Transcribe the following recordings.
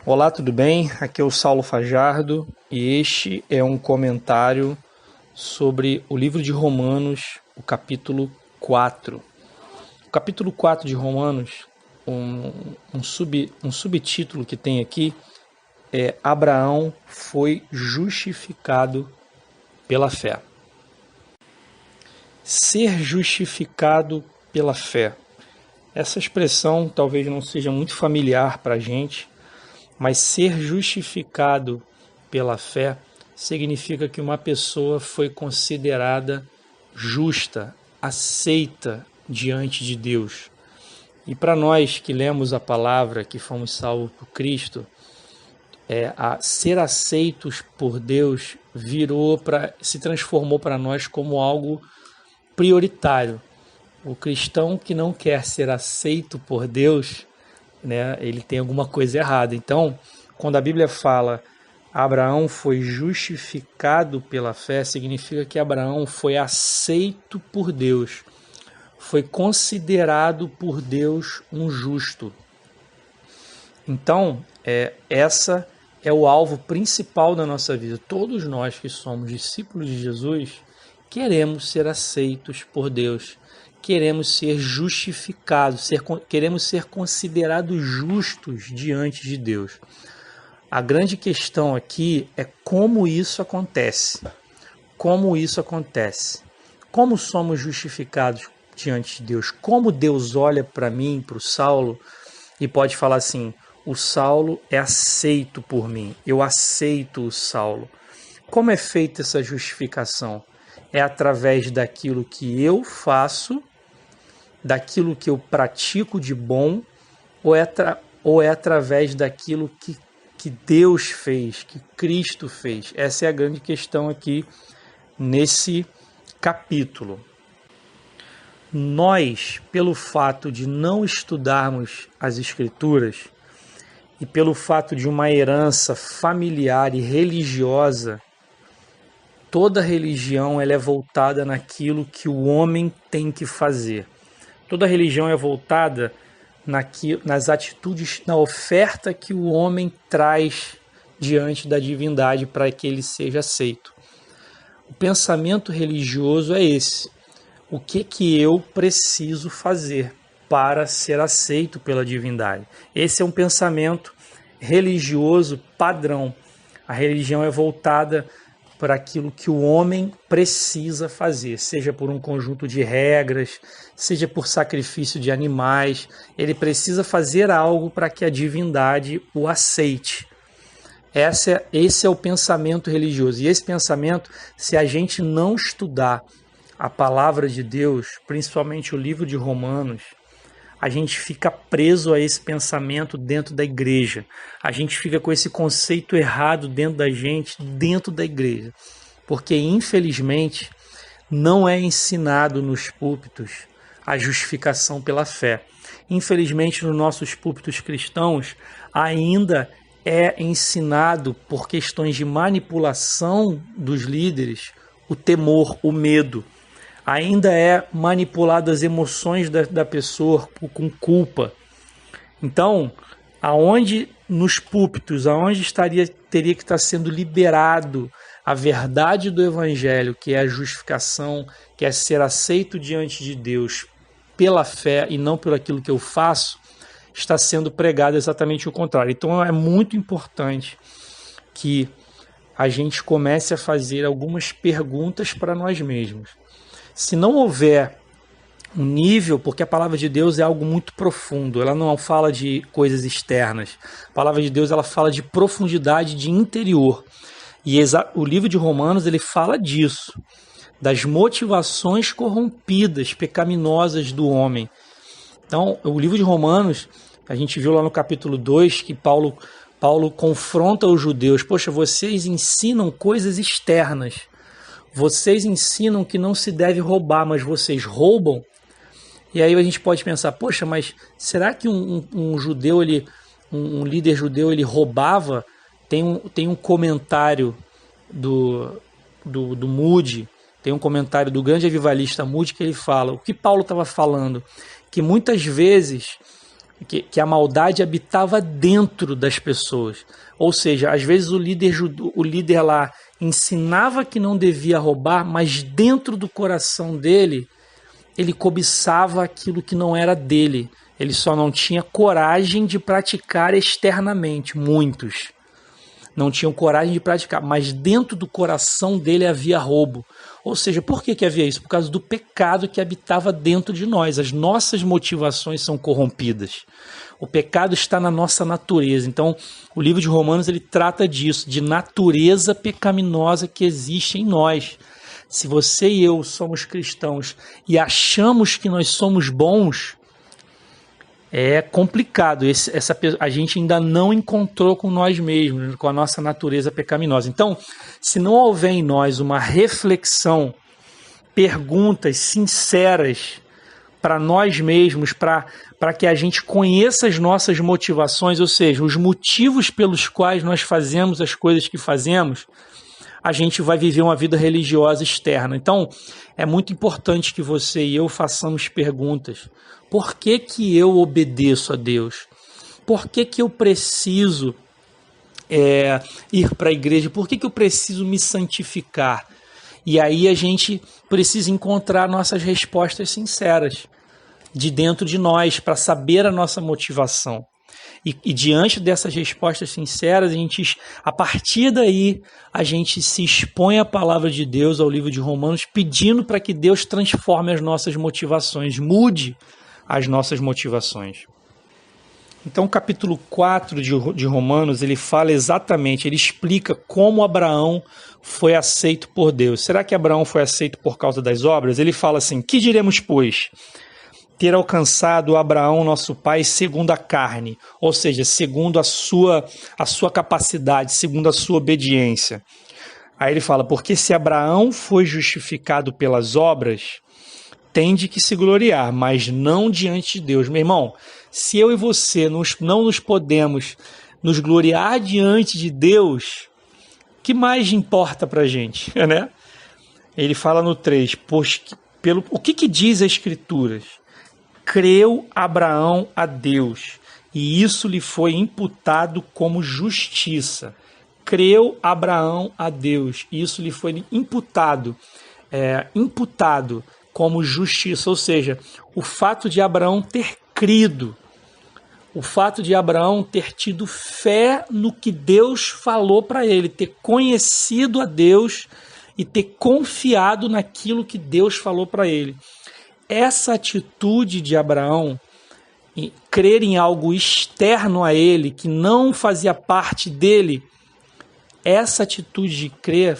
Olá, tudo bem? Aqui é o Saulo Fajardo e este é um comentário sobre o livro de Romanos, o capítulo 4. O capítulo 4 de Romanos, um subtítulo que tem aqui é Abraão foi justificado pela fé. Ser justificado pela fé. Essa expressão talvez não seja muito familiar para a gente, mas ser justificado pela fé significa que uma pessoa foi considerada justa, aceita diante de Deus. E para nós que lemos a palavra, que fomos salvos por Cristo, ser aceitos por Deus se transformou para nós como algo prioritário. O cristão que não quer ser aceito por Deus, ele tem alguma coisa errada. Então, quando a Bíblia fala Abraão foi justificado pela fé, significa que Abraão foi aceito por Deus, foi considerado por Deus um justo. Então, essa é o alvo principal da nossa vida. Todos nós que somos discípulos de Jesus queremos ser aceitos por Deus. Queremos ser justificados, queremos ser considerados justos diante de Deus. A grande questão aqui é como isso acontece. Como isso acontece? Como somos justificados diante de Deus? Como Deus olha para mim, para o Saulo, e pode falar assim, o Saulo é aceito por mim, eu aceito o Saulo. Como é feita essa justificação? É através daquilo que eu faço, daquilo que eu pratico de bom, ou é através daquilo que Deus fez, que Cristo fez? Essa é a grande questão aqui nesse capítulo. Nós, pelo fato de não estudarmos as Escrituras e pelo fato de uma herança familiar e religiosa, toda religião ela é voltada naquilo que o homem tem que fazer. Toda religião é voltada nas atitudes, na oferta que o homem traz diante da divindade para que ele seja aceito. O pensamento religioso é esse. O que eu preciso fazer para ser aceito pela divindade? Esse é um pensamento religioso padrão. A religião é voltada para aquilo que o homem precisa fazer, seja por um conjunto de regras, seja por sacrifício de animais, ele precisa algo para que a divindade o aceite. Esse é o pensamento religioso. E esse pensamento, se a gente não estudar a palavra de Deus, principalmente o livro de Romanos, a gente fica preso a esse pensamento dentro da igreja. A gente fica com esse conceito errado dentro da gente, dentro da igreja. Porque, infelizmente, não é ensinado nos púlpitos a justificação pela fé. Infelizmente, nos nossos púlpitos cristãos, ainda é ensinado, por questões de manipulação dos líderes, o temor, o medo. Ainda é manipulado as emoções da pessoa com culpa. Então, aonde nos púlpitos, teria que estar sendo liberado a verdade do Evangelho, que é a justificação, que é ser aceito diante de Deus pela fé e não por aquilo que eu faço, está sendo pregado exatamente o contrário. Então, é muito importante que a gente comece a fazer algumas perguntas para nós mesmos. Se não houver um nível, porque a palavra de Deus é algo muito profundo, ela não fala de coisas externas. A palavra de Deus ela fala de profundidade, de interior. E o livro de Romanos ele fala disso, das motivações corrompidas, pecaminosas do homem. Então, o livro de Romanos, a gente viu lá no capítulo 2 que Paulo confronta os judeus. Poxa, vocês ensinam coisas externas. Vocês ensinam que não se deve roubar, mas vocês roubam. E aí a gente pode pensar, poxa, mas será que um judeu, um líder judeu, ele roubava? Tem um comentário do Moody, tem um comentário do grande avivalista Moody que ele fala, o que Paulo estava falando? Que muitas vezes que a maldade habitava dentro das pessoas. Ou seja, às vezes o líder lá ensinava que não devia roubar, mas dentro do coração dele, ele cobiçava aquilo que não era dele. Ele só não tinha coragem de praticar externamente. Muitos não tinham coragem de praticar, mas dentro do coração dele havia roubo. Ou seja, por que havia isso? Por causa do pecado que habitava dentro de nós. As nossas motivações são corrompidas. O pecado está na nossa natureza. Então, o livro de Romanos ele trata disso, de natureza pecaminosa que existe em nós. Se você e eu somos cristãos e achamos que nós somos bons, é complicado. A gente ainda não encontrou com nós mesmos, com a nossa natureza pecaminosa. Então, se não houver em nós uma reflexão, perguntas sinceras para nós mesmos, para que a gente conheça as nossas motivações, ou seja, os motivos pelos quais nós fazemos as coisas que fazemos, a gente vai viver uma vida religiosa externa. Então, é muito importante que você e eu façamos perguntas. Por que eu obedeço a Deus? Por que eu preciso ir para a igreja? Por que eu preciso me santificar? E aí a gente precisa encontrar nossas respostas sinceras de dentro de nós para saber a nossa motivação. E diante dessas respostas sinceras, a partir daí, a gente se expõe à palavra de Deus, ao livro de Romanos, pedindo para que Deus transforme as nossas motivações, mude as nossas motivações. Então, o capítulo 4 de Romanos, ele fala exatamente, ele explica como Abraão foi aceito por Deus. Será que Abraão foi aceito por causa das obras? Ele fala assim, que diremos, pois? Ter alcançado Abraão, nosso pai, segundo a carne, ou seja, segundo a sua capacidade, segundo a sua obediência. Aí ele fala, porque se Abraão foi justificado pelas obras, tem de que se gloriar, mas não diante de Deus. Meu irmão, se eu e você não nos podemos nos gloriar diante de Deus, o que mais importa para a gente, né? Ele fala no 3, pois o que diz as Escrituras? Creu Abraão a Deus, e isso lhe foi imputado como justiça. Creu Abraão a Deus, e isso lhe foi imputado como justiça. Ou seja, o fato de Abraão ter crido, o fato de Abraão ter tido fé no que Deus falou para ele, ter conhecido a Deus e ter confiado naquilo que Deus falou para ele. Essa atitude de Abraão, crer em algo externo a ele, que não fazia parte dele, essa atitude de crer,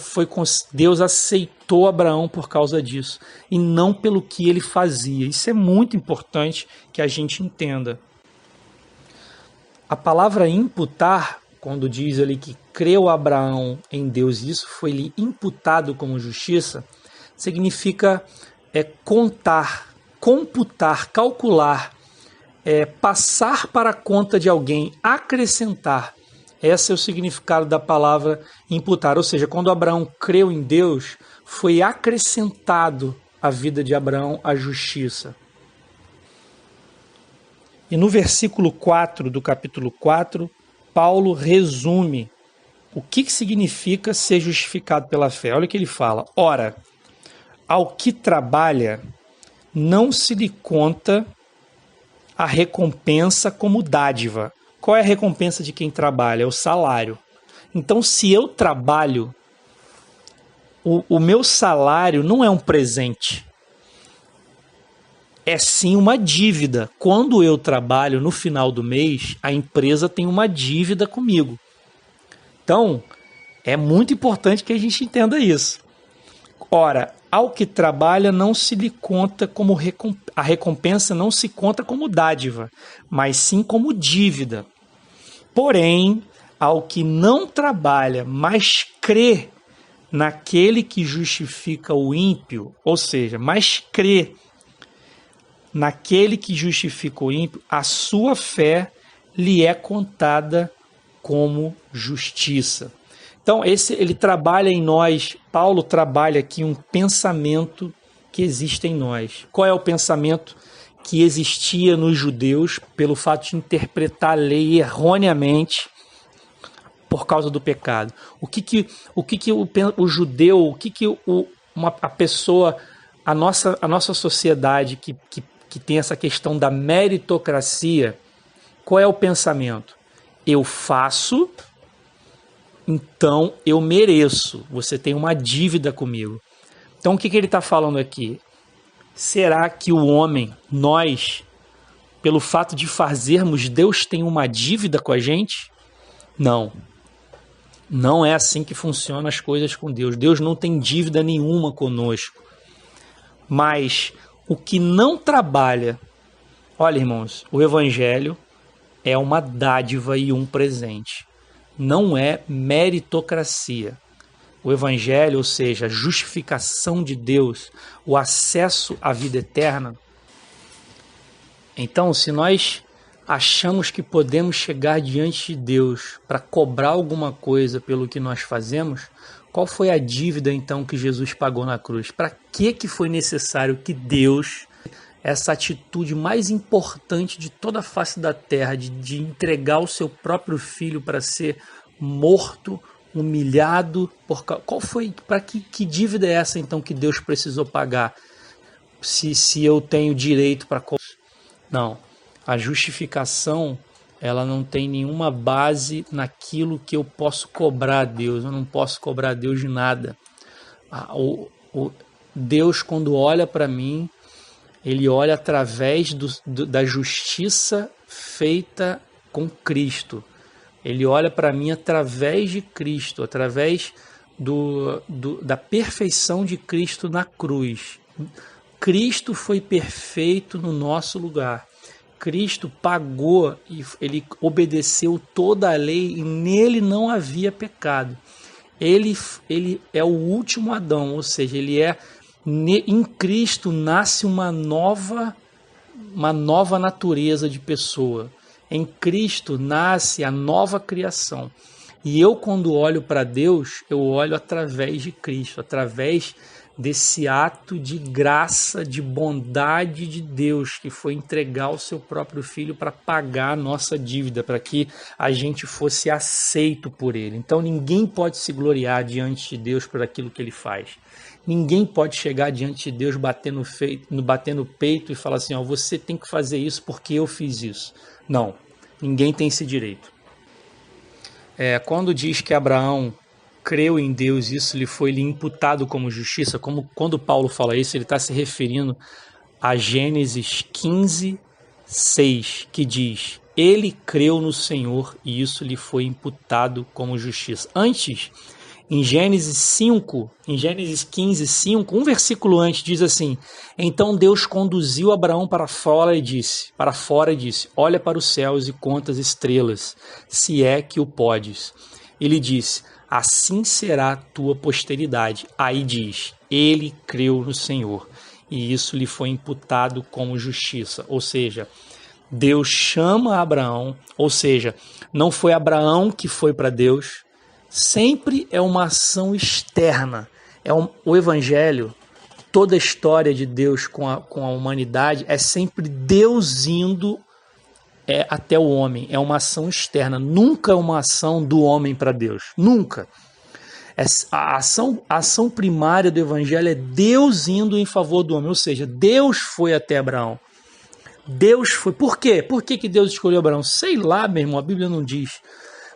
Deus aceitou Abraão por causa disso, e não pelo que ele fazia. Isso é muito importante que a gente entenda. A palavra imputar, quando diz ali que creu Abraão em Deus, e isso foi-lhe imputado como justiça, significa contar, computar, calcular, passar para a conta de alguém, acrescentar. Esse é o significado da palavra imputar. Ou seja, quando Abraão creu em Deus, foi acrescentado à vida de Abraão a justiça. E no versículo 4 do capítulo 4, Paulo resume o que significa ser justificado pela fé. Olha o que ele fala. Ora, ao que trabalha, não se lhe conta a recompensa como dádiva. Qual é a recompensa de quem trabalha? É o salário. Então, se eu trabalho, o meu salário não é um presente. É sim uma dívida. Quando eu trabalho no final do mês, a empresa tem uma dívida comigo. Então, é muito importante que a gente entenda isso. Ora, ao que trabalha não se lhe conta como a recompensa não se conta como dádiva, mas sim como dívida. Porém, ao que não trabalha, mas crê naquele que justifica o ímpio, ou seja, mas crê naquele que justifica o ímpio, a sua fé lhe é contada como justiça. Então, ele trabalha em nós, Paulo trabalha aqui um pensamento que existe em nós. Qual é o pensamento que existia nos judeus pelo fato de interpretar a lei erroneamente por causa do pecado. O que o judeu, a pessoa, a nossa sociedade que tem essa questão da meritocracia, qual é o pensamento? Eu faço, então eu mereço. Você tem uma dívida comigo. Então o que ele está falando aqui? Será que o homem, nós, pelo fato de fazermos, Deus tem uma dívida com a gente? Não. Não é assim que funcionam as coisas com Deus. Deus não tem dívida nenhuma conosco. Mas o que não trabalha... Olha, irmãos, o Evangelho é uma dádiva e um presente. Não é meritocracia. O Evangelho, ou seja, a justificação de Deus, o acesso à vida eterna. Então, se nós achamos que podemos chegar diante de Deus para cobrar alguma coisa pelo que nós fazemos, qual foi a dívida então que Jesus pagou na cruz? Para que foi necessário que Deus, essa atitude mais importante de toda a face da terra, de entregar o seu próprio filho para ser morto, humilhado, qual foi, para que dívida é essa então que Deus precisou pagar? Se eu tenho direito para... Não, a justificação, ela não tem nenhuma base naquilo que eu posso cobrar a Deus. Eu não posso cobrar a Deus de nada. Deus, quando olha para mim, ele olha através da justiça feita com Cristo. Ele olha para mim através de Cristo, através da perfeição de Cristo na cruz. Cristo foi perfeito no nosso lugar. Cristo pagou e ele obedeceu toda a lei e nele não havia pecado. Ele é o último Adão, ou seja, em Cristo nasce uma nova natureza de pessoa. Em Cristo nasce a nova criação. E eu, quando olho para Deus, eu olho através de Cristo, através desse ato de graça, de bondade de Deus, que foi entregar o seu próprio filho para pagar a nossa dívida, para que a gente fosse aceito por ele. Então ninguém pode se gloriar diante de Deus por aquilo que ele faz. Ninguém pode chegar diante de Deus bater no peito e falar assim, ó, você tem que fazer isso porque eu fiz isso. Não, ninguém tem esse direito. Quando diz que Abraão creu em Deus, isso lhe foi imputado como justiça, como quando Paulo fala isso, ele está se referindo a Gênesis 15, 6, que diz, ele creu no Senhor e isso lhe foi imputado como justiça. Antes, em Gênesis 15, 5, um versículo antes diz assim, então Deus conduziu Abraão para fora e disse, olha para os céus e conta as estrelas, se é que o podes. Ele disse, assim será a tua posteridade. Aí diz, ele creu no Senhor e isso lhe foi imputado como justiça. Ou seja, Deus chama Abraão, ou seja, não foi Abraão que foi para Deus, sempre é uma ação externa. O Evangelho, toda a história de Deus com a humanidade é sempre Deus indo até o homem. É uma ação externa, nunca uma ação do homem para Deus. Nunca. A ação primária do Evangelho é Deus indo em favor do homem. Ou seja, Deus foi até Abraão. Deus foi. Por quê? Por que Deus escolheu Abraão? Sei lá, meu irmão, a Bíblia não diz.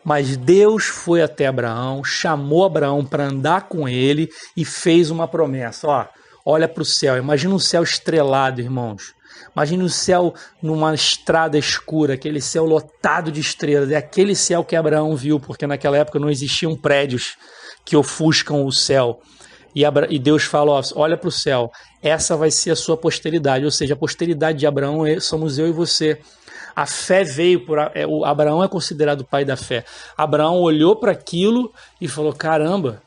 Mas Deus foi até Abraão, chamou Abraão para andar com ele e fez uma promessa. Olha para o céu, imagina um céu estrelado, irmãos. Imagina o céu numa estrada escura, aquele céu lotado de estrelas. É aquele céu que Abraão viu, porque naquela época não existiam prédios que ofuscam o céu. E Deus fala, olha para o céu, essa vai ser a sua posteridade. Ou seja, a posteridade de Abraão somos eu e você. A fé veio Abraão é considerado o pai da fé. Abraão olhou para aquilo e falou, caramba,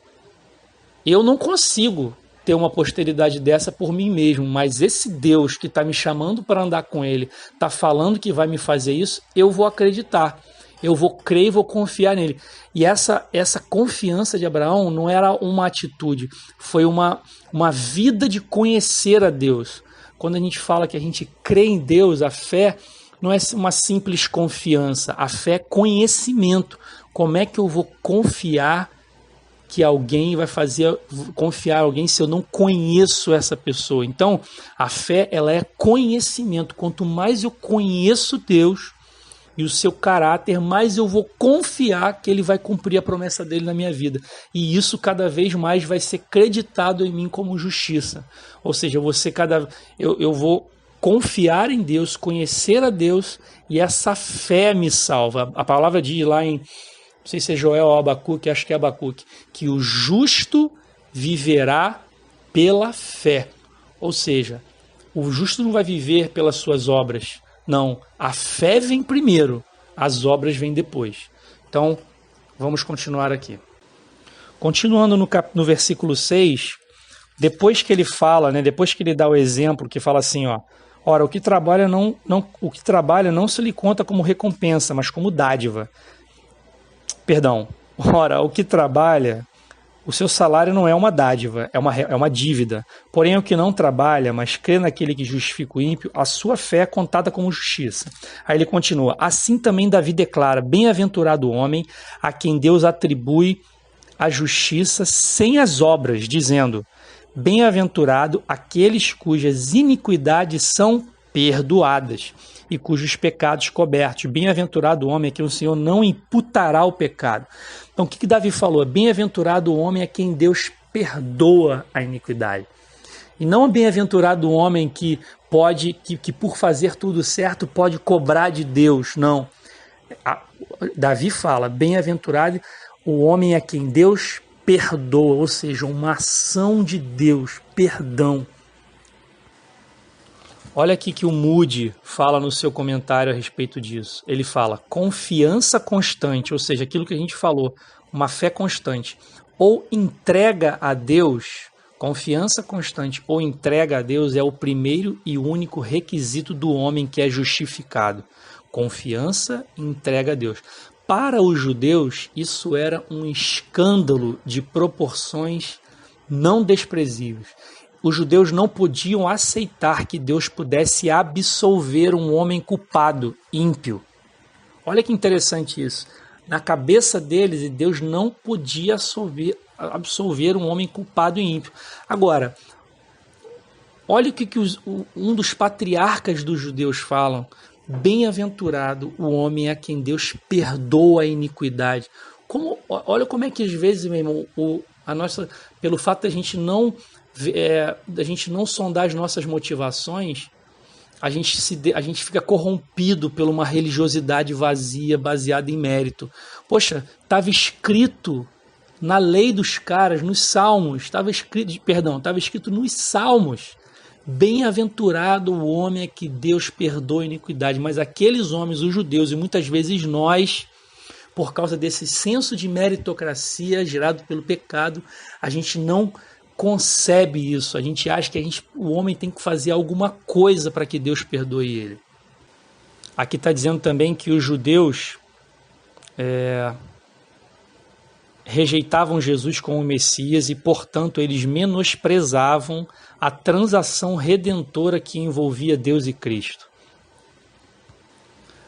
eu não consigo ter uma posteridade dessa por mim mesmo, mas esse Deus que está me chamando para andar com ele, está falando que vai me fazer isso, eu vou acreditar, eu vou crer e vou confiar nele. E essa confiança de Abraão não era uma atitude, foi uma vida de conhecer a Deus. quando a gente fala que a gente crê em Deus, a fé não é uma simples confiança, a fé é conhecimento. Como é que eu vou confiar que alguém vai confiar em alguém se eu não conheço essa pessoa? Então, a fé, ela é conhecimento. Quanto mais eu conheço Deus e o seu caráter, mais eu vou confiar que ele vai cumprir a promessa dele na minha vida. E isso cada vez mais vai ser creditado em mim como justiça. Ou seja, eu vou confiar em Deus, conhecer a Deus, e essa fé me salva. A palavra diz lá em, não sei se é Joel ou Abacuque, acho que é Abacuque, que o justo viverá pela fé. Ou seja, o justo não vai viver pelas suas obras. Não, a fé vem primeiro, as obras vêm depois. Então, vamos continuar aqui. Continuando no versículo 6, depois que ele fala, né, depois que ele dá o exemplo, que fala assim, ó, ora, o que trabalha não se lhe conta como recompensa, mas como dádiva. Perdão, ora, o que trabalha, o seu salário não é uma dádiva, é uma dívida. Porém, o que não trabalha, mas crê naquele que justifica o ímpio, a sua fé é contada como justiça. Aí ele continua, assim também Davi declara, bem-aventurado o homem a quem Deus atribui a justiça sem as obras, dizendo, bem-aventurado aqueles cujas iniquidades são perdoadas e cujos pecados cobertos. Bem-aventurado o homem a quem o Senhor não imputará o pecado. Então, o que Davi falou? Bem-aventurado o homem a quem Deus perdoa a iniquidade. E não bem-aventurado o homem que por fazer tudo certo pode cobrar de Deus. Não. Davi fala, bem-aventurado o homem a quem Deus perdoa, ou seja, uma ação de Deus, perdão. Olha aqui que o Moody fala no seu comentário a respeito disso. Ele fala, confiança constante, ou seja, aquilo que a gente falou, uma fé constante, ou entrega a Deus, confiança constante ou entrega a Deus é o primeiro e único requisito do homem que é justificado. Confiança e entrega a Deus. Para os judeus, isso era um escândalo de proporções não desprezíveis. Os judeus não podiam aceitar que Deus pudesse absolver um homem culpado, ímpio. Olha que interessante isso. Na cabeça deles, Deus não podia absolver um homem culpado e ímpio. Agora, olha o que um dos patriarcas dos judeus falam. Bem-aventurado o homem a quem Deus perdoa a iniquidade. Olha como é que às vezes, meu irmão, pelo fato da gente não sondar as nossas motivações, a gente fica corrompido por uma religiosidade vazia, baseada em mérito. Poxa, estava escrito na lei dos caras, nos Salmos, estava escrito nos Salmos, bem-aventurado o homem a que Deus perdoa a iniquidade. Mas aqueles homens, os judeus, e muitas vezes nós, por causa desse senso de meritocracia gerado pelo pecado, a gente não concebe isso. A gente acha que o homem tem que fazer alguma coisa para que Deus perdoe ele. Aqui está dizendo também que os judeus rejeitavam Jesus como Messias e, portanto, eles menosprezavam a transação redentora que envolvia Deus e Cristo.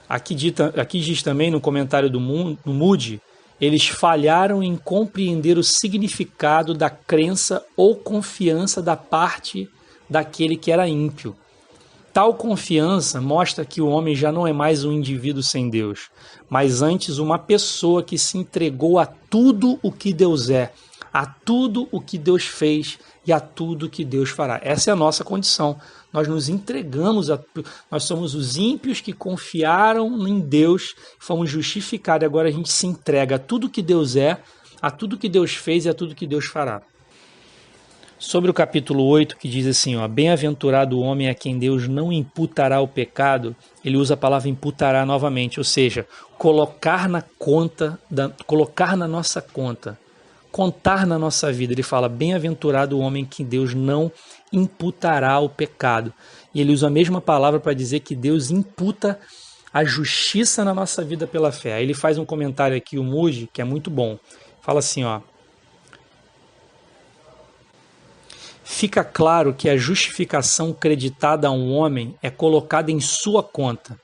Aqui diz também no comentário do Moody, eles falharam em compreender o significado da crença ou confiança da parte daquele que era ímpio. Tal confiança mostra que o homem já não é mais um indivíduo sem Deus, mas antes uma pessoa que se entregou a tudo o que Deus é, a tudo o que Deus fez e a tudo o que Deus fará. Essa é a nossa condição. Nós nos entregamos, nós somos os ímpios que confiaram em Deus, fomos justificados, e agora a gente se entrega a tudo que Deus é, a tudo que Deus fez e a tudo que Deus fará. Sobre o capítulo 8, que diz assim, ó, bem-aventurado o homem a quem Deus não imputará o pecado, ele usa a palavra imputará novamente, ou seja, colocar na nossa conta, contar na nossa vida. Ele fala, bem-aventurado o homem que Deus não imputará o pecado. E ele usa a mesma palavra para dizer que Deus imputa a justiça na nossa vida pela fé. Aí ele faz um comentário aqui, o Moody, que é muito bom. Fala assim, ó, fica claro que a justificação creditada a um homem é colocada em sua conta.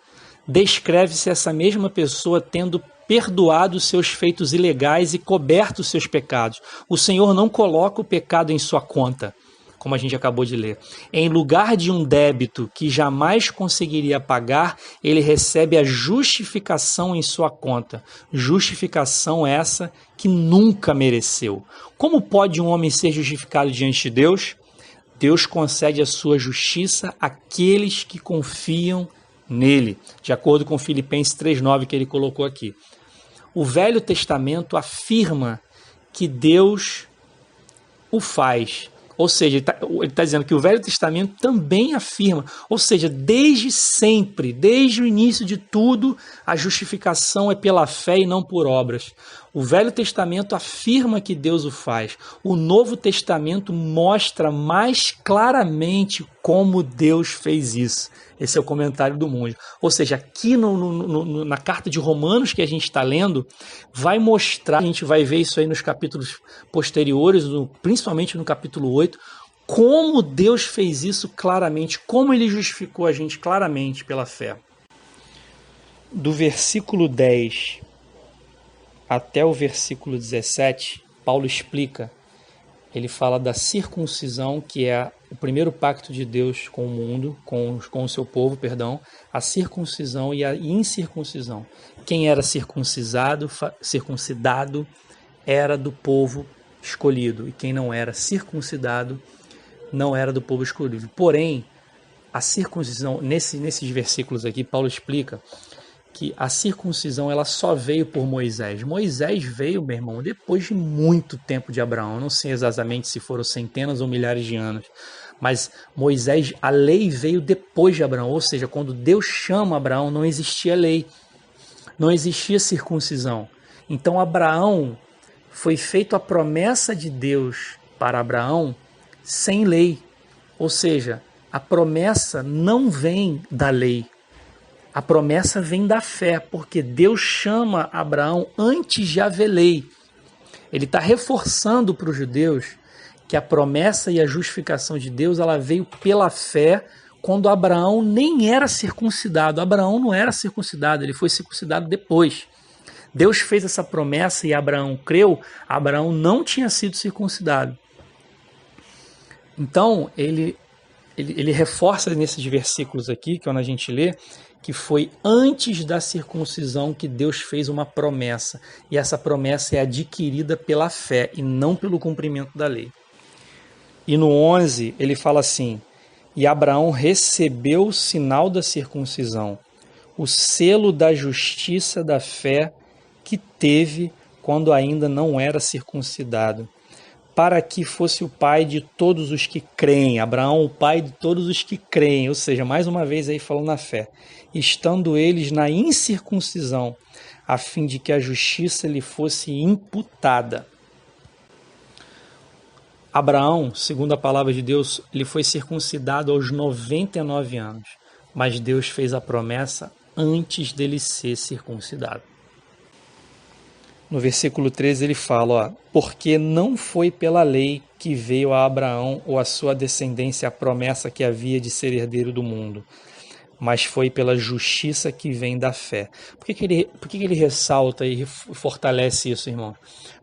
Descreve-se essa mesma pessoa tendo perdoado os seus feitos ilegais e coberto os seus pecados. O Senhor não coloca o pecado em sua conta, como a gente acabou de ler. Em lugar de um débito que jamais conseguiria pagar, ele recebe a justificação em sua conta. Justificação essa que nunca mereceu. Como pode um homem ser justificado diante de Deus? Deus concede a sua justiça àqueles que confiam nele, de acordo com Filipenses 3,9 que ele colocou aqui. O Velho Testamento afirma que Deus o faz. Ou seja, ele está dizendo que o Velho Testamento também afirma, ou seja, desde sempre, desde o início de tudo, a justificação é pela fé e não por obras. O Velho Testamento afirma que Deus o faz. O Novo Testamento mostra mais claramente como Deus fez isso. Esse é o comentário do monge. Ou seja, aqui na carta de Romanos que a gente está lendo, vai mostrar, a gente vai ver isso aí nos capítulos posteriores, principalmente no capítulo 8, como Deus fez isso claramente, como ele justificou a gente claramente pela fé. Do versículo 10 até o versículo 17, Paulo explica, ele fala da circuncisão, que é o primeiro pacto de Deus com o mundo, com o seu povo, a circuncisão e a incircuncisão. Quem era circuncidado era do povo escolhido, e quem não era circuncidado não era do povo escolhido. Porém, a circuncisão, nesses versículos aqui, Paulo explica que a circuncisão ela só veio por Moisés. Moisés veio, meu irmão, depois de muito tempo de Abraão. Eu não sei exatamente se foram centenas ou milhares de anos, mas Moisés, a lei veio depois de Abraão. Ou seja, quando Deus chama Abraão, não existia lei, não existia circuncisão. Então Abraão, foi feita a promessa de Deus para Abraão sem lei. Ou seja, a promessa não vem da lei. A promessa vem da fé, porque Deus chama Abraão antes de haver lei. Ele está reforçando para os judeus que a promessa e a justificação de Deus ela veio pela fé quando Abraão nem era circuncidado. Abraão não era circuncidado, ele foi circuncidado depois. Deus fez essa promessa e Abraão creu, Abraão não tinha sido circuncidado. Então, ele reforça nesses versículos aqui, que é onde a gente lê, que foi antes da circuncisão que Deus fez uma promessa. E essa promessa é adquirida pela fé e não pelo cumprimento da lei. E no 11 ele fala assim, e Abraão recebeu o sinal da circuncisão, o selo da justiça da fé que teve quando ainda não era circuncidado, para que fosse o pai de todos os que creem. Abraão, o pai de todos os que creem, ou seja, mais uma vez aí falando na fé, estando eles na incircuncisão, a fim de que a justiça lhe fosse imputada. Abraão, segundo a palavra de Deus, ele foi circuncidado aos 99 anos, mas Deus fez a promessa antes dele ser circuncidado. No versículo 13 ele fala, porque não foi pela lei que veio a Abraão ou a sua descendência a promessa que havia de ser herdeiro do mundo, mas foi pela justiça que vem da fé. Por que ele ressalta e fortalece isso, irmão?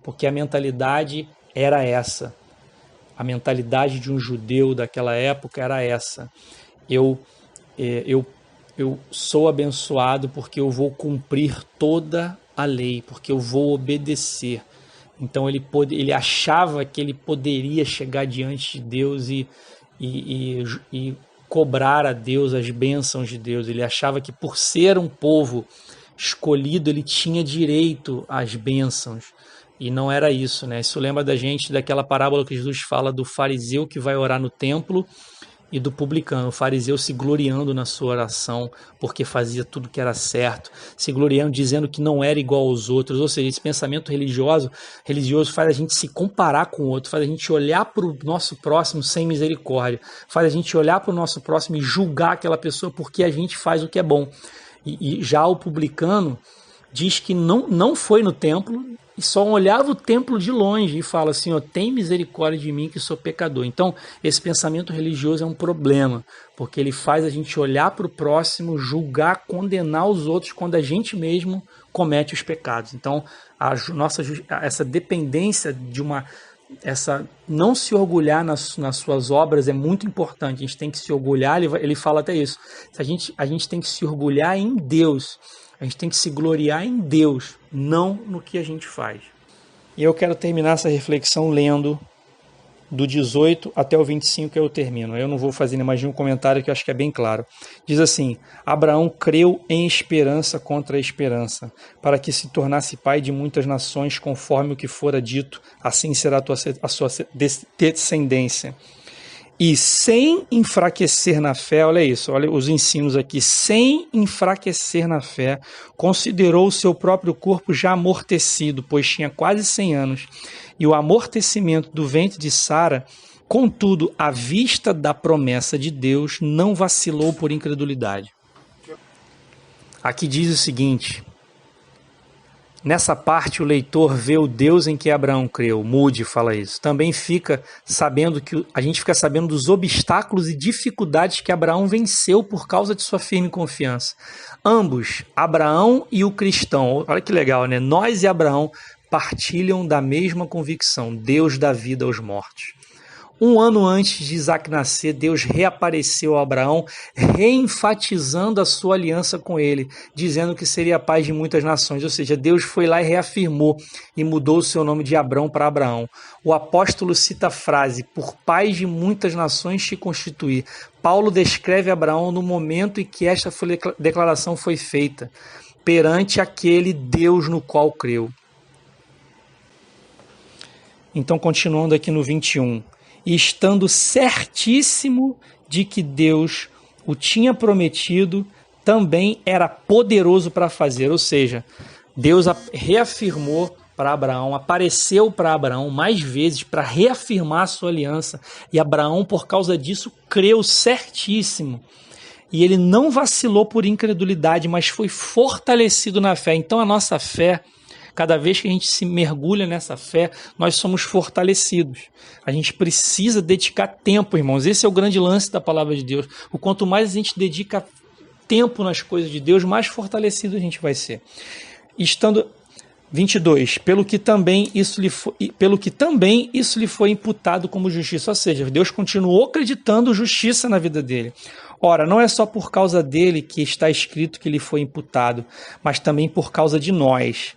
Porque a mentalidade era essa. A mentalidade de um judeu daquela época era essa. Eu sou abençoado porque eu vou cumprir toda a lei, porque eu vou obedecer. Então ele achava que ele poderia chegar diante de Deus e cobrar a Deus as bênçãos de Deus. Ele achava que por ser um povo escolhido, ele tinha direito às bênçãos. E não era isso, né? Isso lembra da gente daquela parábola que Jesus fala do fariseu que vai orar no templo e do publicano. O fariseu se gloriando na sua oração porque fazia tudo que era certo, se gloriando dizendo que não era igual aos outros. Ou seja, esse pensamento religioso faz a gente se comparar com o outro, faz a gente olhar para o nosso próximo sem misericórdia, faz a gente olhar para o nosso próximo e julgar aquela pessoa porque a gente faz o que é bom. E já o publicano diz que não foi no templo, e só olhava o templo de longe e fala assim, ó, tem misericórdia de mim que sou pecador. Então, esse pensamento religioso é um problema, porque ele faz a gente olhar para o próximo, julgar, condenar os outros quando a gente mesmo comete os pecados. Então, essa dependência de essa não se orgulhar nas suas obras é muito importante. A gente tem que se orgulhar, ele fala até isso. A gente tem que se orgulhar em Deus. A gente tem que se gloriar em Deus, não no que a gente faz. E eu quero terminar essa reflexão lendo do 18 até o 25, que eu termino. Eu não vou fazer mais nenhum comentário, que eu acho que é bem claro. Diz assim: Abraão creu em esperança contra a esperança, para que se tornasse pai de muitas nações, conforme o que fora dito, assim será a sua descendência. E sem enfraquecer na fé, olha isso, olha os ensinos aqui, sem enfraquecer na fé, considerou o seu próprio corpo já amortecido, pois tinha quase 100 anos, e o amortecimento do ventre de Sara, contudo, à vista da promessa de Deus, não vacilou por incredulidade. Aqui diz o seguinte: nessa parte o leitor vê o Deus em que Abraão creu. Moody fala isso. Também a gente fica sabendo dos obstáculos e dificuldades que Abraão venceu por causa de sua firme confiança. Ambos, Abraão e o cristão, olha que legal, né? Nós e Abraão partilham da mesma convicção: Deus dá vida aos mortos. 1 ano antes de Isaac nascer, Deus reapareceu a Abraão, reenfatizando a sua aliança com ele, dizendo que seria pai de muitas nações. Ou seja, Deus foi lá e reafirmou e mudou o seu nome de Abrão para Abraão. O apóstolo cita a frase: por pais de muitas nações te constituí. Paulo descreve Abraão no momento em que esta declaração foi feita, perante aquele Deus no qual creu. Então, continuando aqui no 21. E estando certíssimo de que Deus o tinha prometido, também era poderoso para fazer. Ou seja, Deus reafirmou para Abraão, apareceu para Abraão mais vezes para reafirmar a sua aliança. E Abraão, por causa disso, creu certíssimo. E ele não vacilou por incredulidade, mas foi fortalecido na fé. Então a nossa fé, cada vez que a gente se mergulha nessa fé, nós somos fortalecidos. A gente precisa dedicar tempo, irmãos. Esse é o grande lance da palavra de Deus. O quanto mais a gente dedica tempo nas coisas de Deus, mais fortalecido a gente vai ser. Estando 22, pelo que também isso lhe foi imputado como justiça. Ou seja, Deus continuou acreditando justiça na vida dele. Ora, não é só por causa dele que está escrito que lhe foi imputado, mas também por causa de nós,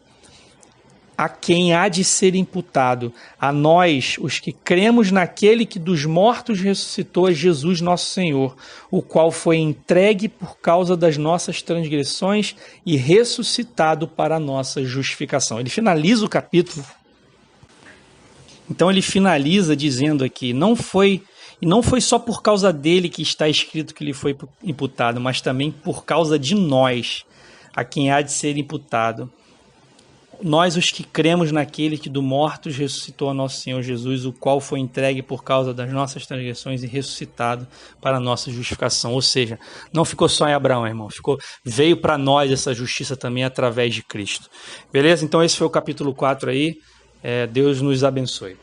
a quem há de ser imputado, a nós, os que cremos naquele que dos mortos ressuscitou, a Jesus nosso Senhor, o qual foi entregue por causa das nossas transgressões e ressuscitado para a nossa justificação. Ele finaliza o capítulo. Então ele finaliza dizendo aqui: não foi só por causa dele que está escrito que lhe foi imputado, mas também por causa de nós, a quem há de ser imputado. Nós, os que cremos naquele que do mortos ressuscitou a nosso Senhor Jesus, o qual foi entregue por causa das nossas transgressões e ressuscitado para a nossa justificação. Ou seja, não ficou só em Abraão, irmão. Veio para nós essa justiça também através de Cristo. Beleza? Então esse foi o capítulo 4 aí. Deus nos abençoe.